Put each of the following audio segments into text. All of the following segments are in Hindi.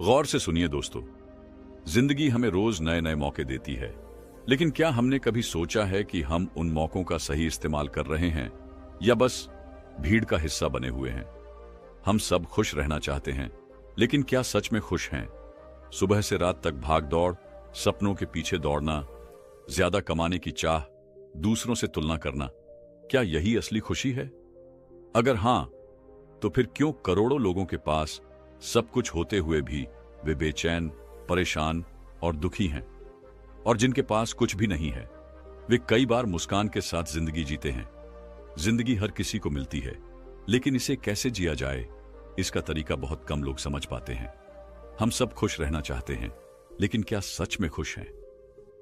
गौर से सुनिए दोस्तों, जिंदगी हमें रोज नए नए मौके देती है, लेकिन क्या हमने कभी सोचा है कि हम उन मौकों का सही इस्तेमाल कर रहे हैं या बस भीड़ का हिस्सा बने हुए हैं? हम सब खुश रहना चाहते हैं, लेकिन क्या सच में खुश हैं? सुबह से रात तक भाग दौड़, सपनों के पीछे दौड़ना, ज्यादा कमाने की चाह, दूसरों से तुलना करना, क्या यही असली खुशी है? अगर हां, तो फिर क्यों करोड़ों लोगों के पास सब कुछ होते हुए भी वे बेचैन, परेशान और दुखी हैं? और जिनके पास कुछ भी नहीं है, वे कई बार मुस्कान के साथ जिंदगी जीते हैं। जिंदगी हर किसी को मिलती है, लेकिन इसे कैसे जिया जाए, इसका तरीका बहुत कम लोग समझ पाते हैं। हम सब खुश रहना चाहते हैं, लेकिन क्या सच में खुश हैं?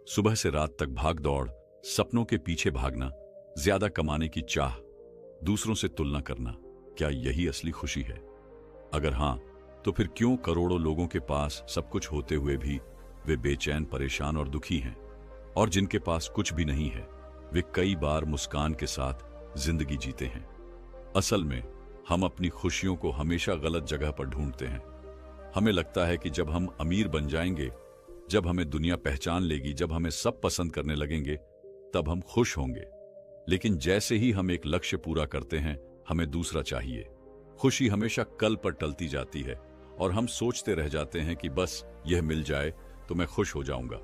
सुबह से रात तक भाग दौड़, सपनों के पीछे भागना, ज्यादा कमाने की चाह, दूसरों से तुलना करना, क्या यही असली खुशी है? अगर हां, तो फिर क्यों करोड़ों लोगों के पास सब कुछ होते हुए भी वे बेचैन, परेशान और दुखी हैं? और जिनके पास कुछ भी नहीं है, वे कई बार मुस्कान के साथ जिंदगी जीते हैं। असल में हम अपनी खुशियों को हमेशा गलत जगह पर ढूंढते हैं। हमें लगता है कि जब हम अमीर बन जाएंगे, जब हमें दुनिया पहचान लेगी, जब हमें सब पसंद करने लगेंगे, तब हम खुश होंगे। लेकिन जैसे ही हम एक लक्ष्य पूरा करते हैं, हमें दूसरा चाहिए। खुशी हमेशा कल पर टलती जाती है और हम सोचते रह जाते हैं कि बस यह मिल जाए तो मैं खुश हो जाऊंगा,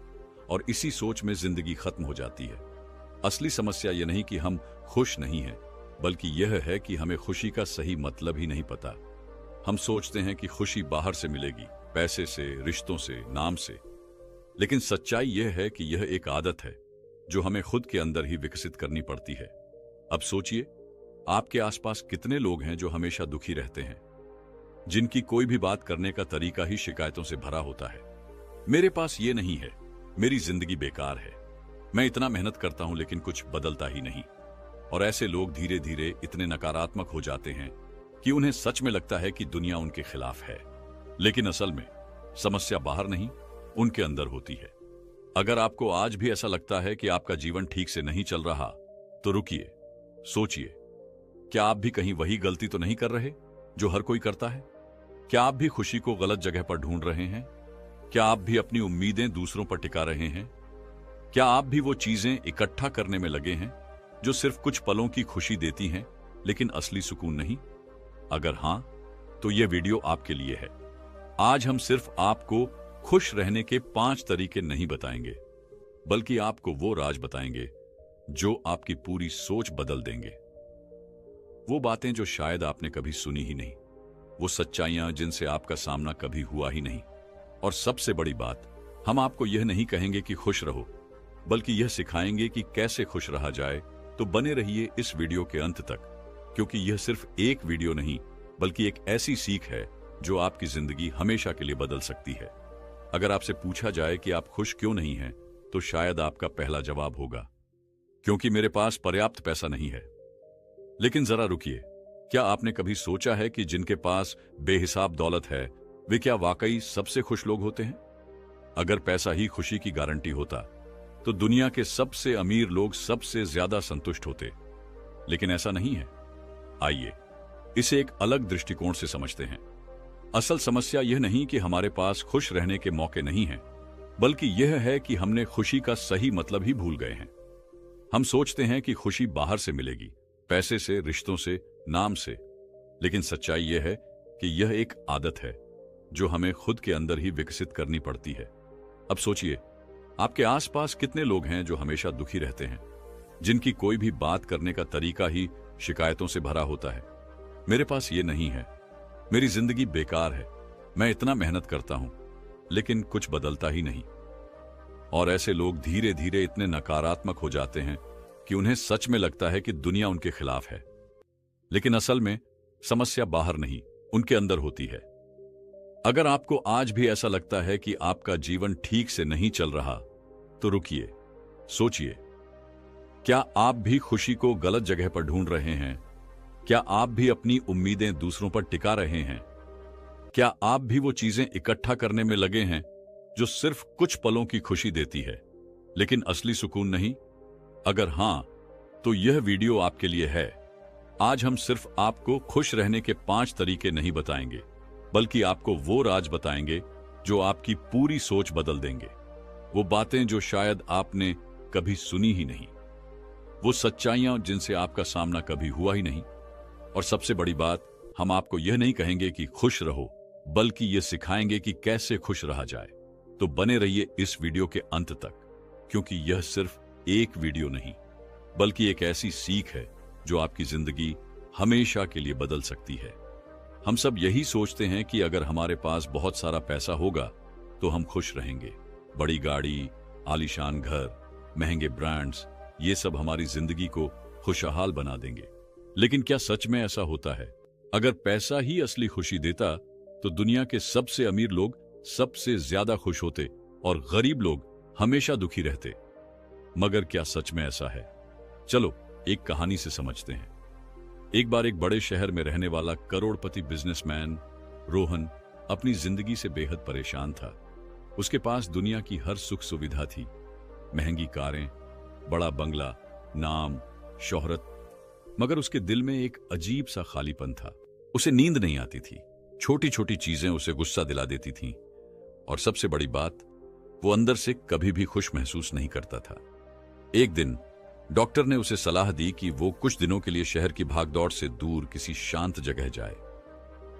और इसी सोच में जिंदगी खत्म हो जाती है। असली समस्या यह नहीं कि हम खुश नहीं हैं, बल्कि यह है कि हमें खुशी का सही मतलब ही नहीं पता। हम सोचते हैं कि खुशी बाहर से मिलेगी, पैसे से, रिश्तों से, नाम से। लेकिन सच्चाई यह है कि यह एक आदत है जो हमें खुद के अंदर ही विकसित करनी पड़ती है। अब सोचिए, आपके आसपास कितने लोग हैं जो हमेशा दुखी रहते हैं, जिनकी कोई भी बात करने का तरीका ही शिकायतों से भरा होता है। मेरे पास ये नहीं है, मेरी जिंदगी बेकार है, मैं इतना मेहनत करता हूं लेकिन कुछ बदलता ही नहीं। और ऐसे लोग धीरे धीरे इतने नकारात्मक हो जाते हैं कि उन्हें सच में लगता है कि दुनिया उनके खिलाफ है। लेकिन असल में समस्या बाहर नहीं, उनके अंदर होती है। अगर आपको आज भी ऐसा लगता है कि आपका जीवन ठीक से नहीं चल रहा, तो रुकिए, सोचिए, क्या आप भी कहीं वही गलती तो नहीं कर रहे जो हर कोई करता है? क्या आप भी खुशी को गलत जगह पर ढूंढ रहे हैं? क्या आप भी अपनी उम्मीदें दूसरों पर टिका रहे हैं? क्या आप भी वो चीजें इकट्ठा करने में लगे हैं जो सिर्फ कुछ पलों की खुशी देती हैं, लेकिन असली सुकून नहीं? अगर हां, तो यह वीडियो आपके लिए है। आज हम सिर्फ आपको खुश रहने के 5 तरीके नहीं बताएंगे, बल्कि आपको वो राज बताएंगे जो आपकी पूरी सोच बदल देंगे। वो बातें जो शायद आपने कभी सुनी ही नहीं, वो सच्चाइयां जिनसे आपका सामना कभी हुआ ही नहीं। और सबसे बड़ी बात, हम आपको यह नहीं कहेंगे कि खुश रहो, बल्कि यह सिखाएंगे कि कैसे खुश रहा जाए। तो बने रहिए इस वीडियो के अंत तक, क्योंकि यह सिर्फ एक वीडियो नहीं, बल्कि एक ऐसी सीख है जो आपकी जिंदगी हमेशा के लिए बदल सकती है। अगर आपसे पूछा जाए कि आप खुश क्यों नहीं हैं, तो शायद आपका पहला जवाब होगा, क्योंकि मेरे पास पर्याप्त पैसा नहीं है। लेकिन जरा रुकिए, क्या आपने कभी सोचा है कि जिनके पास बेहिसाब दौलत है, वे क्या वाकई सबसे खुश लोग होते हैं? अगर पैसा ही खुशी की गारंटी होता, तो दुनिया के सबसे अमीर लोग सबसे ज्यादा संतुष्ट होते। लेकिन ऐसा नहीं है। आइए इसे एक अलग दृष्टिकोण से समझते हैं। असल समस्या यह नहीं कि हमारे पास खुश रहने के मौके नहीं हैं, बल्कि यह है कि हमने खुशी का सही मतलब ही भूल गए हैं। हम सोचते हैं कि खुशी बाहर से मिलेगी, पैसे से, रिश्तों से, नाम से। लेकिन सच्चाई यह है कि यह एक आदत है जो हमें खुद के अंदर ही विकसित करनी पड़ती है। अब सोचिए, आपके आसपास कितने लोग हैं जो हमेशा दुखी रहते हैं, जिनकी कोई भी बात करने का तरीका ही शिकायतों से भरा होता है। मेरे पास ये नहीं है, मेरी जिंदगी बेकार है, मैं इतना मेहनत करता हूं लेकिन कुछ बदलता ही नहीं। और ऐसे लोग धीरे धीरे इतने नकारात्मक हो जाते हैं कि उन्हें सच में लगता है कि दुनिया उनके खिलाफ है। लेकिन असल में समस्या बाहर नहीं, उनके अंदर होती है। अगर आपको आज भी ऐसा लगता है कि आपका जीवन ठीक से नहीं चल रहा, तो रुकिए, सोचिए, क्या आप भी खुशी को गलत जगह पर ढूंढ रहे हैं? क्या आप भी अपनी उम्मीदें दूसरों पर टिका रहे हैं? क्या आप भी वो चीजें इकट्ठा करने में लगे हैं जो सिर्फ कुछ पलों की खुशी देती है, लेकिन असली सुकून नहीं? अगर हां, तो यह वीडियो आपके लिए है। आज हम सिर्फ आपको खुश रहने के 5 तरीके नहीं बताएंगे, बल्कि आपको वो राज बताएंगे जो आपकी पूरी सोच बदल देंगे। वो बातें जो शायद आपने कभी सुनी ही नहीं, वो सच्चाइयां जिनसे आपका सामना कभी हुआ ही नहीं। और सबसे बड़ी बात, हम आपको यह नहीं कहेंगे कि खुश रहो, बल्कि यह सिखाएंगे कि कैसे खुश रहा जाए। तो बने रहिए इस वीडियो के अंत तक, क्योंकि यह सिर्फ एक वीडियो नहीं, बल्कि एक ऐसी सीख है जो आपकी जिंदगी हमेशा के लिए बदल सकती है। हम सब यही सोचते हैं कि अगर हमारे पास बहुत सारा पैसा होगा तो हम खुश रहेंगे। बड़ी गाड़ी, आलीशान घर, महंगे ब्रांड्स, ये सब हमारी जिंदगी को खुशहाल बना देंगे। लेकिन क्या सच में ऐसा होता है? अगर पैसा ही असली खुशी देता तो दुनिया के सबसे अमीर लोग सबसे ज्यादा खुश होते और गरीब लोग हमेशा दुखी रहते। मगर क्या सच में ऐसा है? चलो एक कहानी से समझते हैं। एक बार एक बड़े शहर में रहने वाला करोड़पति बिजनेसमैन रोहन अपनी जिंदगी से बेहद परेशान था। उसके पास दुनिया की हर सुख सुविधा थी, महंगी कारें, बड़ा बंगला, नाम, शोहरत, मगर उसके दिल में एक अजीब सा खालीपन था। उसे नींद नहीं आती थी, छोटी छोटी चीजें उसे गुस्सा दिला देती थीं, और सबसे बड़ी बात, वो अंदर से कभी भी खुश महसूस नहीं करता था। एक दिन डॉक्टर ने उसे सलाह दी कि वो कुछ दिनों के लिए शहर की भागदौड़ से दूर किसी शांत जगह जाए।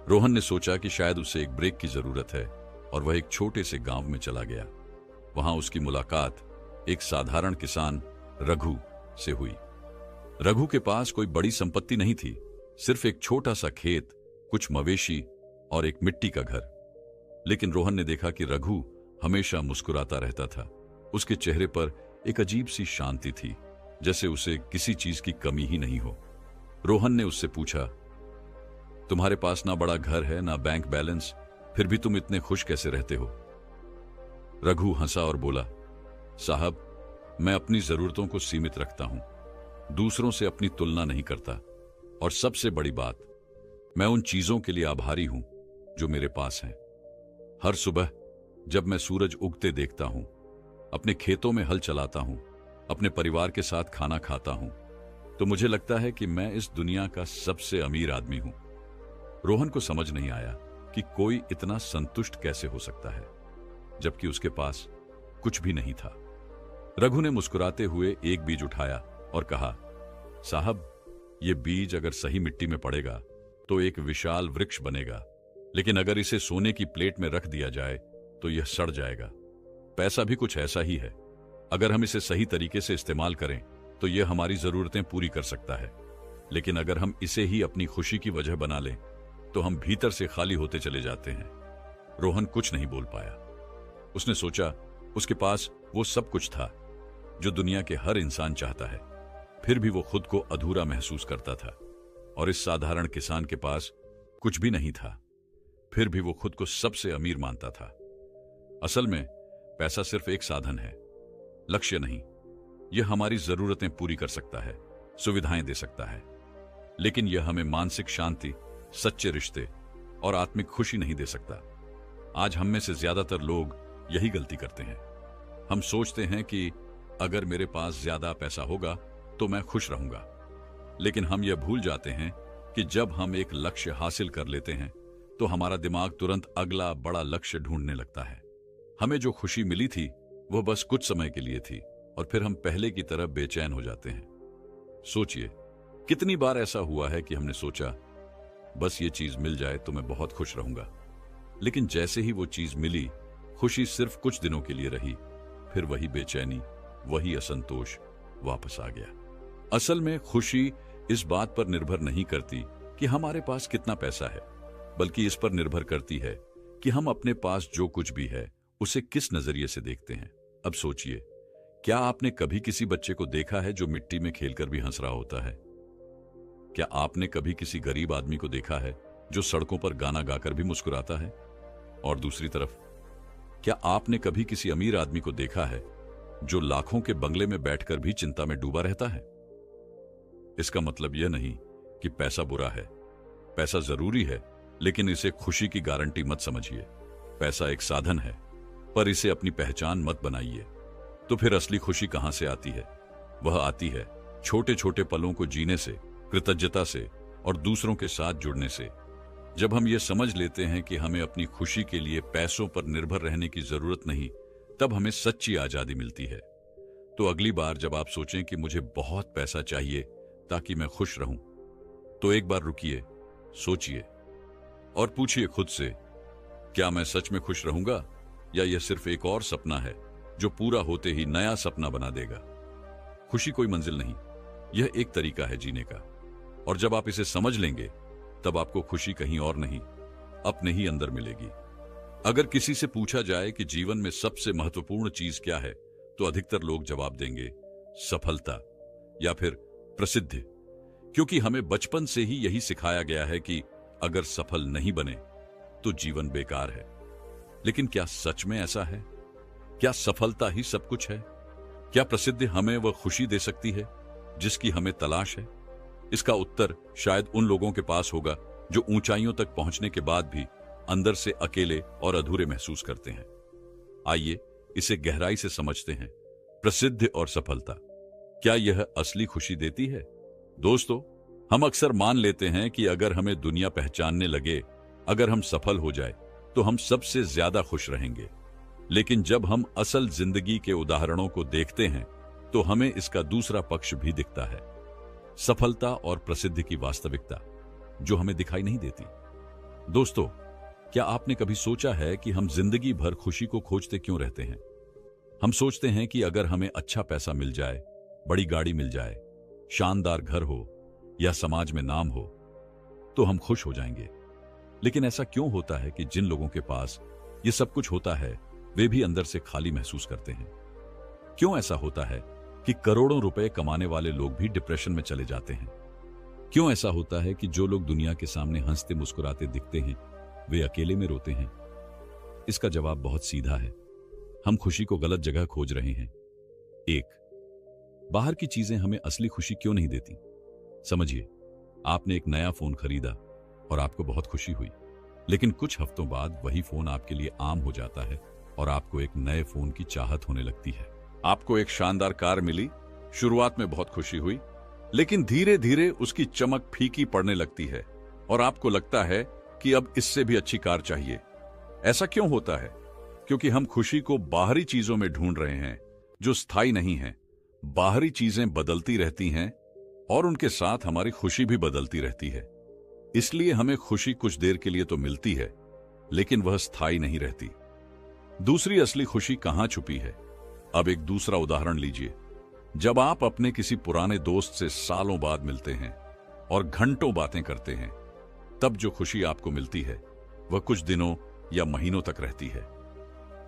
रोहन ने सोचा कि शायद उसे एक ब्रेक की जरूरत है, और वह एक छोटे से गांव में चला गया। वहां उसकी मुलाकात एक साधारण किसान रघु से हुई। रघु के पास कोई बड़ी संपत्ति नहीं थी, सिर्फ एक छोटा सा खेत, कुछ मवेशी और एक मिट्टी का घर। लेकिन रोहन ने देखा कि रघु हमेशा मुस्कुराता रहता था। उसके चेहरे पर एक अजीब सी शांति थी, जैसे उसे किसी चीज की कमी ही नहीं हो। रोहन ने उससे पूछा, तुम्हारे पास ना बड़ा घर है, ना बैंक बैलेंस, फिर भी तुम इतने खुश कैसे रहते हो? रघु हंसा और बोला, साहब, मैं अपनी जरूरतों को सीमित रखता हूं, दूसरों से अपनी तुलना नहीं करता, और सबसे बड़ी बात, मैं उन चीजों के लिए आभारी हूं जो मेरे पास हैं। हर सुबह जब मैं सूरज उगते देखता हूं, अपने खेतों में हल चलाता हूं, अपने परिवार के साथ खाना खाता हूं, तो मुझे लगता है कि मैं इस दुनिया का सबसे अमीर आदमी हूं। रोहन को समझ नहीं आया कि कोई इतना संतुष्ट कैसे हो सकता है, जबकि उसके पास कुछ भी नहीं था। रघु ने मुस्कुराते हुए एक बीज उठाया और कहा, साहब, यह बीज अगर सही मिट्टी में पड़ेगा तो एक विशाल वृक्ष बनेगा, लेकिन अगर इसे सोने की प्लेट में रख दिया जाए तो यह सड़ जाएगा। पैसा भी कुछ ऐसा ही है, अगर हम इसे सही तरीके से इस्तेमाल करें तो यह हमारी जरूरतें पूरी कर सकता है, लेकिन अगर हम इसे ही अपनी खुशी की वजह बना लें तो हम भीतर से खाली होते चले जाते हैं। रोहन कुछ नहीं बोल पाया। उसने सोचा, उसके पास वो सब कुछ था जो दुनिया के हर इंसान चाहता है, फिर भी वो खुद को अधूरा महसूस करता था। और इस साधारण किसान के पास कुछ भी नहीं था, फिर भी वो खुद को सबसे अमीर मानता था। असल में पैसा सिर्फ एक साधन है, लक्ष्य नहीं। यह हमारी जरूरतें पूरी कर सकता है, सुविधाएं दे सकता है, लेकिन यह हमें मानसिक शांति, सच्चे रिश्ते और आत्मिक खुशी नहीं दे सकता। आज हम में से ज्यादातर लोग यही गलती करते हैं। हम सोचते हैं कि अगर मेरे पास ज्यादा पैसा होगा तो मैं खुश रहूंगा, लेकिन हम यह भूल जाते हैं कि जब हम एक लक्ष्य हासिल कर लेते हैं तो हमारा दिमाग तुरंत अगला बड़ा लक्ष्य ढूंढने लगता है। हमें जो खुशी मिली थी वह बस कुछ समय के लिए थी, और फिर हम पहले की तरह बेचैन हो जाते हैं। सोचिए, कितनी बार ऐसा हुआ है कि हमने सोचा, बस ये चीज मिल जाए तो मैं बहुत खुश रहूंगा, लेकिन जैसे ही वो चीज मिली, खुशी सिर्फ कुछ दिनों के लिए रही, फिर वही बेचैनी, वही असंतोष वापस आ गया। असल में खुशी इस बात पर निर्भर नहीं करती कि हमारे पास कितना पैसा है, बल्कि इस पर निर्भर करती है कि हम अपने पास जो कुछ भी है उसे किस नजरिए से देखते हैं। अब सोचिए, क्या आपने कभी किसी बच्चे को देखा है जो मिट्टी में खेलकर भी हंस रहा होता है? क्या आपने कभी किसी गरीब आदमी को देखा है जो सड़कों पर गाना गाकर भी मुस्कुराता है? और दूसरी तरफ, क्या आपने कभी किसी अमीर आदमी को देखा है जो लाखों के बंगले में बैठकर भी चिंता में डूबा रहता है? इसका मतलब यह नहीं कि पैसा बुरा है। पैसा जरूरी है, लेकिन इसे खुशी की गारंटी मत समझिए। पैसा एक साधन है, पर इसे अपनी पहचान मत बनाइए। तो फिर असली खुशी कहां से आती है? वह आती है छोटे छोटे पलों को जीने से, कृतज्ञता से और दूसरों के साथ जुड़ने से। जब हम ये समझ लेते हैं कि हमें अपनी खुशी के लिए पैसों पर निर्भर रहने की जरूरत नहीं, तब हमें सच्ची आजादी मिलती है। तो अगली बार जब आप सोचें कि मुझे बहुत पैसा चाहिए ताकि मैं खुश रहूं, तो एक बार रुकिए, सोचिए और पूछिए खुद से, क्या मैं सच में खुश रहूंगा या यह सिर्फ एक और सपना है जो पूरा होते ही नया सपना बना देगा। खुशी कोई मंजिल नहीं, यह एक तरीका है जीने का, और जब आप इसे समझ लेंगे तब आपको खुशी कहीं और नहीं, अपने ही अंदर मिलेगी। अगर किसी से पूछा जाए कि जीवन में सबसे महत्वपूर्ण चीज क्या है, तो अधिकतर लोग जवाब देंगे सफलता या फिर प्रसिद्धि, क्योंकि हमें बचपन से ही यही सिखाया गया है कि अगर सफल नहीं बने तो जीवन बेकार है। लेकिन क्या सच में ऐसा है? क्या सफलता ही सब कुछ है? क्या प्रसिद्धि हमें वह खुशी दे सकती है जिसकी हमें तलाश है? इसका उत्तर शायद उन लोगों के पास होगा जो ऊंचाइयों तक पहुंचने के बाद भी अंदर से अकेले और अधूरे महसूस करते हैं। आइए इसे गहराई से समझते हैं। प्रसिद्धि और सफलता, क्या यह असली खुशी देती है? दोस्तों, हम अक्सर मान लेते हैं कि अगर हमें दुनिया पहचानने लगे, अगर हम सफल हो जाए, तो हम सबसे ज्यादा खुश रहेंगे। लेकिन जब हम असल जिंदगी के उदाहरणों को देखते हैं, तो हमें इसका दूसरा पक्ष भी दिखता है, सफलता और प्रसिद्धि की वास्तविकता जो हमें दिखाई नहीं देती। दोस्तों, क्या आपने कभी सोचा है कि हम जिंदगी भर खुशी को खोजते क्यों रहते हैं? हम सोचते हैं कि अगर हमें अच्छा पैसा मिल जाए, बड़ी गाड़ी मिल जाए, शानदार घर हो या समाज में नाम हो, तो हम खुश हो जाएंगे। लेकिन ऐसा क्यों होता है कि जिन लोगों के पास ये सब कुछ होता है, वे भी अंदर से खाली महसूस करते हैं? क्यों ऐसा होता है कि करोड़ों रुपए कमाने वाले लोग भी डिप्रेशन में चले जाते हैं? क्यों ऐसा होता है कि जो लोग दुनिया के सामने हंसते मुस्कुराते दिखते हैं, वे अकेले में रोते हैं? इसका जवाब बहुत सीधा है, हम खुशी को गलत जगह खोज रहे हैं। एक, बाहर की चीजें हमें असली खुशी क्यों नहीं देती? समझिए, आपने एक नया फोन खरीदा और आपको बहुत खुशी हुई, लेकिन कुछ हफ्तों बाद वही फोन आपके लिए आम हो जाता है और आपको एक नए फोन की चाहत होने लगती है। आपको एक शानदार कार मिली, शुरुआत में बहुत खुशी हुई, लेकिन धीरे धीरे उसकी चमक फीकी पड़ने लगती है और आपको लगता है कि अब इससे भी अच्छी कार चाहिए। ऐसा क्यों होता है? क्योंकि हम खुशी को बाहरी चीजों में ढूंढ रहे हैं जो स्थायी नहीं है। बाहरी चीजें बदलती रहती हैं और उनके साथ हमारी खुशी भी बदलती रहती है। इसलिए हमें खुशी कुछ देर के लिए तो मिलती है, लेकिन वह स्थायी नहीं रहती। दूसरी असली खुशी कहां छुपी है? अब एक दूसरा उदाहरण लीजिए। जब आप अपने किसी पुराने दोस्त से सालों बाद मिलते हैं और घंटों बातें करते हैं, तब जो खुशी आपको मिलती है वह कुछ दिनों या महीनों तक रहती है।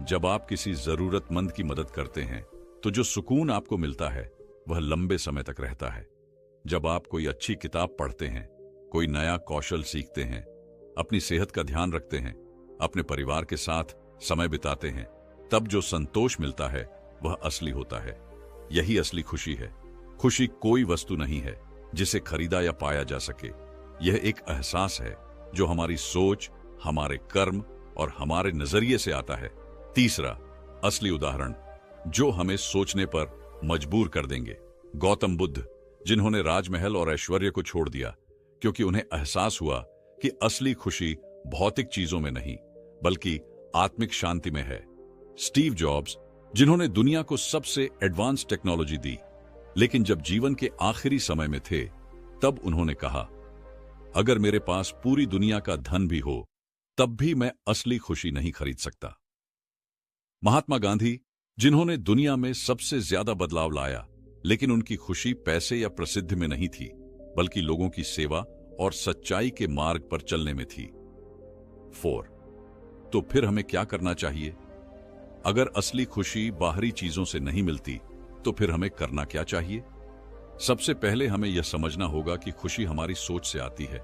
जब आप किसी जरूरतमंद की मदद करते हैं, तो जो सुकून आपको मिलता है वह लंबे समय तक रहता है। जब आप कोई अच्छी किताब पढ़ते हैं, कोई नया कौशल सीखते हैं, अपनी सेहत का ध्यान रखते हैं, अपने परिवार के साथ समय बिताते हैं, तब जो संतोष मिलता है वह असली होता है। यही असली खुशी है। खुशी कोई वस्तु नहीं है जिसे खरीदा या पाया जा सके। यह एक एहसास है जो हमारी सोच, हमारे कर्म और हमारे नजरिए से आता है। तीसरा असली उदाहरण जो हमें सोचने पर मजबूर कर देंगे। गौतम बुद्ध, जिन्होंने राजमहल और ऐश्वर्य को छोड़ दिया क्योंकि उन्हें एहसास हुआ कि असली खुशी भौतिक चीजों में नहीं बल्कि आत्मिक शांति में है। स्टीव जॉब्स, जिन्होंने दुनिया को सबसे एडवांस टेक्नोलॉजी दी, लेकिन जब जीवन के आखिरी समय में थे, तब उन्होंने कहा, अगर मेरे पास पूरी दुनिया का धन भी हो, तब भी मैं असली खुशी नहीं खरीद सकता। महात्मा गांधी, जिन्होंने दुनिया में सबसे ज्यादा बदलाव लाया, लेकिन उनकी खुशी पैसे या प्रसिद्धि में नहीं थी, बल्कि लोगों की सेवा और सच्चाई के मार्ग पर चलने में थी। 4. तो फिर हमें क्या करना चाहिए? अगर असली खुशी बाहरी चीजों से नहीं मिलती, तो फिर हमें करना क्या चाहिए? सबसे पहले हमें यह समझना होगा कि खुशी हमारी सोच से आती है।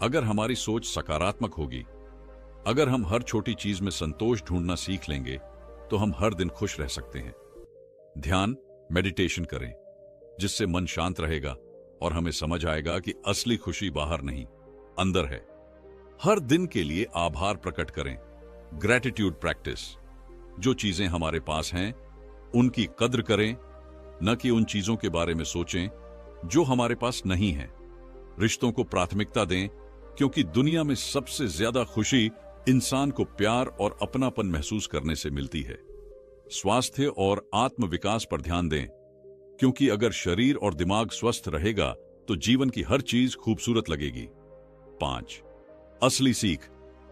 अगर हमारी सोच सकारात्मक होगी, अगर हम हर छोटी चीज में संतोष ढूंढना सीख लेंगे, तो हम हर दिन खुश रह सकते हैं। ध्यान, मेडिटेशन करें, जिससे मन शांत रहेगा और हमें समझ आएगा कि असली खुशी बाहर नहीं, अंदर है। हर दिन के लिए आभार प्रकट करें, ग्रैटिट्यूड प्रैक्टिस। जो चीजें हमारे पास हैं, उनकी कद्र करें, न कि उन चीजों के बारे में सोचें जो हमारे पास नहीं है। रिश्तों को प्राथमिकता दें, क्योंकि दुनिया में सबसे ज्यादा खुशी इंसान को प्यार और अपनापन महसूस करने से मिलती है। स्वास्थ्य और आत्म विकास पर ध्यान दें, क्योंकि अगर शरीर और दिमाग स्वस्थ रहेगा तो जीवन की हर चीज खूबसूरत लगेगी। 5. असली सीख।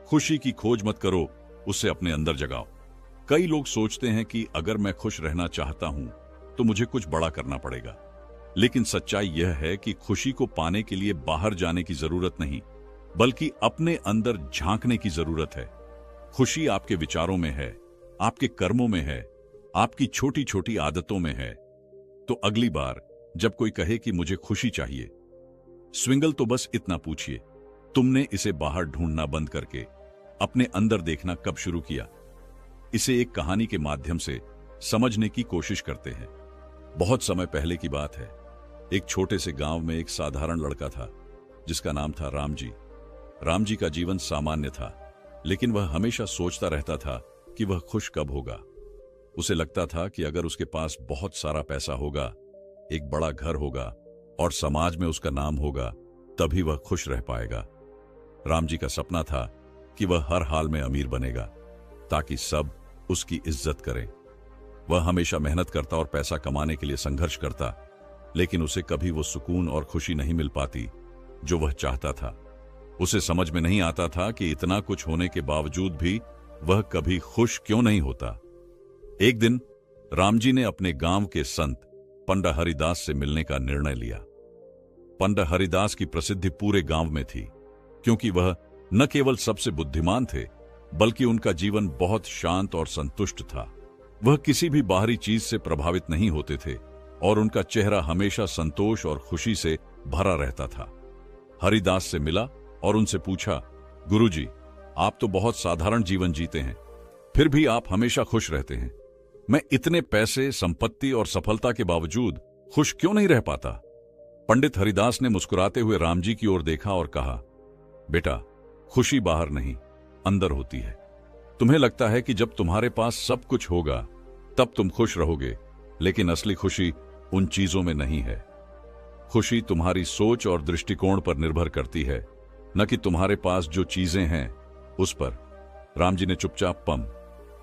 खुशी की खोज मत करो, उसे अपने अंदर जगाओ। कई लोग सोचते हैं कि अगर मैं खुश रहना चाहता हूं तो मुझे कुछ बड़ा करना पड़ेगा, लेकिन सच्चाई यह है कि खुशी को पाने के लिए बाहर जाने की जरूरत नहीं, बल्कि अपने अंदर झांकने की जरूरत है। खुशी आपके विचारों में है, आपके कर्मों में है, आपकी छोटी छोटी आदतों में है। तो अगली बार जब कोई कहे कि मुझे खुशी चाहिए, स्विंगल तो बस इतना पूछिए, तुमने इसे बाहर ढूंढना बंद करके अपने अंदर देखना कब शुरू किया? इसे एक कहानी के माध्यम से समझने की कोशिश करते हैं। बहुत समय पहले की बात है। एक छोटे से गांव में एक साधारण लड़का था जिसका नाम था राम जी। राम जी का जीवन सामान्य था, लेकिन वह हमेशा सोचता रहता था कि वह खुश कब होगा। उसे लगता था कि अगर उसके पास बहुत सारा पैसा होगा, एक बड़ा घर होगा और समाज में उसका नाम होगा, तभी वह खुश रह पाएगा। राम जी का सपना था कि वह हर हाल में अमीर बनेगा ताकि सब उसकी इज्जत करें। वह हमेशा मेहनत करता और पैसा कमाने के लिए संघर्ष करता, लेकिन उसे कभी वो सुकून और खुशी नहीं मिल पाती जो वह चाहता था। उसे समझ में नहीं आता था कि इतना कुछ होने के बावजूद भी वह कभी खुश क्यों नहीं होता। एक दिन राम जी ने अपने गांव के संत पंडित हरिदास से मिलने का निर्णय लिया। पंडित हरिदास की प्रसिद्धि पूरे गांव में थी, क्योंकि वह न केवल सबसे बुद्धिमान थे, बल्कि उनका जीवन बहुत शांत और संतुष्ट था। वह किसी भी बाहरी चीज से प्रभावित नहीं होते थे और उनका चेहरा हमेशा संतोष और खुशी से भरा रहता था। हरिदास से मिला और उनसे पूछा, गुरुजी, आप तो बहुत साधारण जीवन जीते हैं, फिर भी आप हमेशा खुश रहते हैं। मैं इतने पैसे, संपत्ति और सफलता के बावजूद खुश क्यों नहीं रह पाता? पंडित हरिदास ने मुस्कुराते हुए राम जी की ओर देखा और कहा, बेटा, खुशी बाहर नहीं, अंदर होती है। तुम्हें लगता है कि जब तुम्हारे पास सब कुछ होगा तब तुम खुश रहोगे, लेकिन असली खुशी उन चीजों में नहीं है। खुशी तुम्हारी सोच और दृष्टिकोण पर निर्भर करती है, न कि तुम्हारे पास जो चीजें हैं उस पर। राम जी ने चुपचाप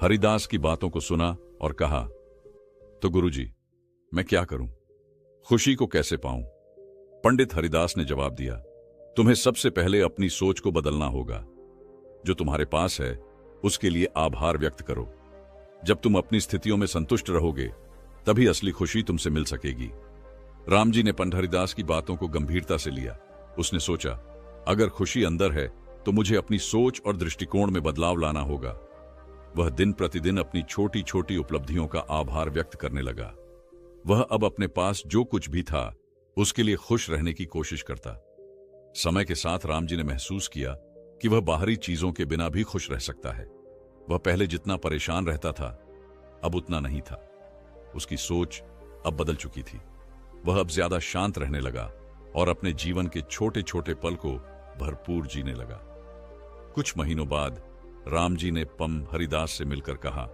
हरिदास की बातों को सुना और कहा, तो गुरुजी, मैं क्या करूं? खुशी को कैसे पाऊं? पंडित हरिदास ने जवाब दिया, तुम्हें सबसे पहले अपनी सोच को बदलना होगा। जो तुम्हारे पास है उसके लिए आभार व्यक्त करो। जब तुम अपनी स्थितियों में संतुष्ट रहोगे, तभी असली खुशी तुमसे मिल सकेगी। राम जी ने पंडित हरिदास की बातों को गंभीरता से लिया। उसने सोचा, अगर खुशी अंदर है तो मुझे अपनी सोच और दृष्टिकोण में बदलाव लाना होगा। वह दिन प्रतिदिन अपनी छोटी छोटी उपलब्धियों का आभार व्यक्त करने लगा। वह अब अपने पास जो कुछ भी था उसके लिए खुश रहने की कोशिश करता। समय के साथ राम जी ने महसूस किया कि वह बाहरी चीजों के बिना भी खुश रह सकता है। वह पहले जितना परेशान रहता था, अब उतना नहीं था। उसकी सोच अब बदल चुकी थी। वह अब ज्यादा शांत रहने लगा और अपने जीवन के छोटे छोटे पल को भरपूर जीने लगा। कुछ महीनों बाद राम जी ने हरिदास से मिलकर कहा,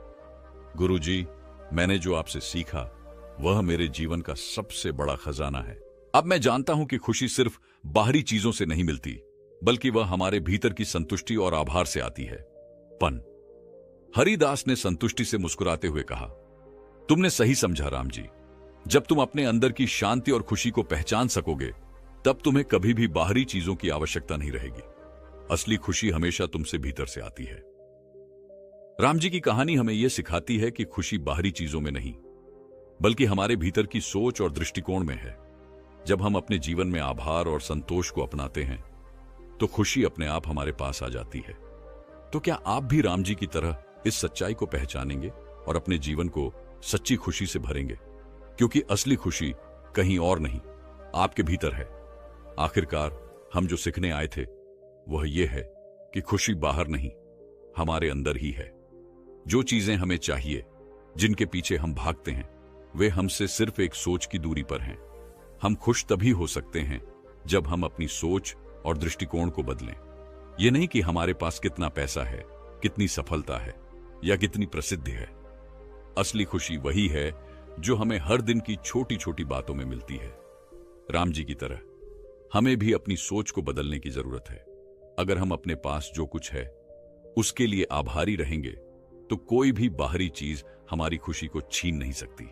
गुरुजी, मैंने जो आपसे सीखा वह मेरे जीवन का सबसे बड़ा खजाना है। अब मैं जानता हूं कि खुशी सिर्फ बाहरी चीजों से नहीं मिलती, बल्कि वह हमारे भीतर की संतुष्टि और आभार से आती है। हरिदास ने संतुष्टि से मुस्कुराते हुए कहा, तुमने सही समझा राम जी। जब तुम अपने अंदर की शांति और खुशी को पहचान सकोगे, तब तुम्हें कभी भी बाहरी चीजों की आवश्यकता नहीं रहेगी। असली खुशी हमेशा तुमसे भीतर से आती है। राम जी की कहानी हमें यह सिखाती है कि खुशी बाहरी चीजों में नहीं, बल्कि हमारे भीतर की सोच और दृष्टिकोण में है। जब हम अपने जीवन में आभार और संतोष को अपनाते हैं, तो खुशी अपने आप हमारे पास आ जाती है। तो क्या आप भी राम जी की तरह इस सच्चाई को पहचानेंगे और अपने जीवन को सच्ची खुशी से भरेंगे? क्योंकि असली खुशी कहीं और नहीं, आपके भीतर है। आखिरकार हम जो सीखने आए थे वह यह है कि खुशी बाहर नहीं, हमारे अंदर ही है। जो चीजें हमें चाहिए, जिनके पीछे हम भागते हैं, वे हमसे सिर्फ एक सोच की दूरी पर हैं। हम खुश तभी हो सकते हैं जब हम अपनी सोच और दृष्टिकोण को बदलें। यह नहीं कि हमारे पास कितना पैसा है, कितनी सफलता है या कितनी प्रसिद्धि है। असली खुशी वही है जो हमें हर दिन की छोटी छोटी बातों में मिलती है। राम जी की तरह हमें भी अपनी सोच को बदलने की जरूरत है। अगर हम अपने पास जो कुछ है उसके लिए आभारी रहेंगे तो कोई भी बाहरी चीज हमारी खुशी को छीन नहीं सकती।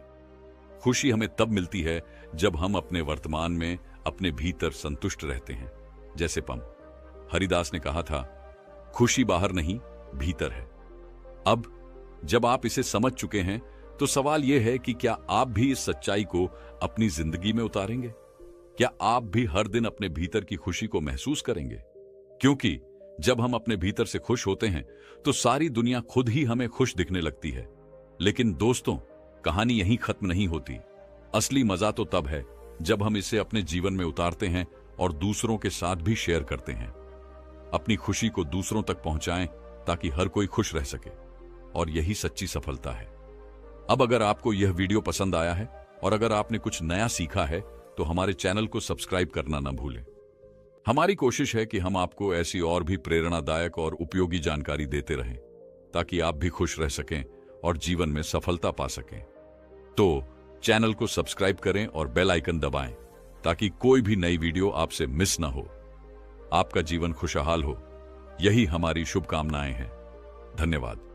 खुशी हमें तब मिलती है जब हम अपने वर्तमान में अपने भीतर संतुष्ट रहते हैं। जैसे पंत हरिदास ने कहा था, खुशी बाहर नहीं भीतर है। अब जब आप इसे समझ चुके हैं तो सवाल यह है कि क्या आप भी इस सच्चाई को अपनी जिंदगी में उतारेंगे? क्या आप भी हर दिन अपने भीतर की खुशी को महसूस करेंगे? क्योंकि जब हम अपने भीतर से खुश होते हैं तो सारी दुनिया खुद ही हमें खुश दिखने लगती है। लेकिन दोस्तों, कहानी यहीं खत्म नहीं होती। असली मजा तो तब है जब हम इसे अपने जीवन में उतारते हैं और दूसरों के साथ भी शेयर करते हैं। अपनी खुशी को दूसरों तक पहुंचाएं ताकि हर कोई खुश रह सके, और यही सच्ची सफलता है। अब अगर आपको यह वीडियो पसंद आया है और अगर आपने कुछ नया सीखा है तो हमारे चैनल को सब्सक्राइब करना ना भूलें। हमारी कोशिश है कि हम आपको ऐसी और भी प्रेरणादायक और उपयोगी जानकारी देते रहें ताकि आप भी खुश रह सकें और जीवन में सफलता पा सकें। तो चैनल को सब्सक्राइब करें और बेल आइकन दबाएं ताकि कोई भी नई वीडियो आपसे मिस ना हो। आपका जीवन खुशहाल हो, यही हमारी शुभकामनाएं हैं। धन्यवाद।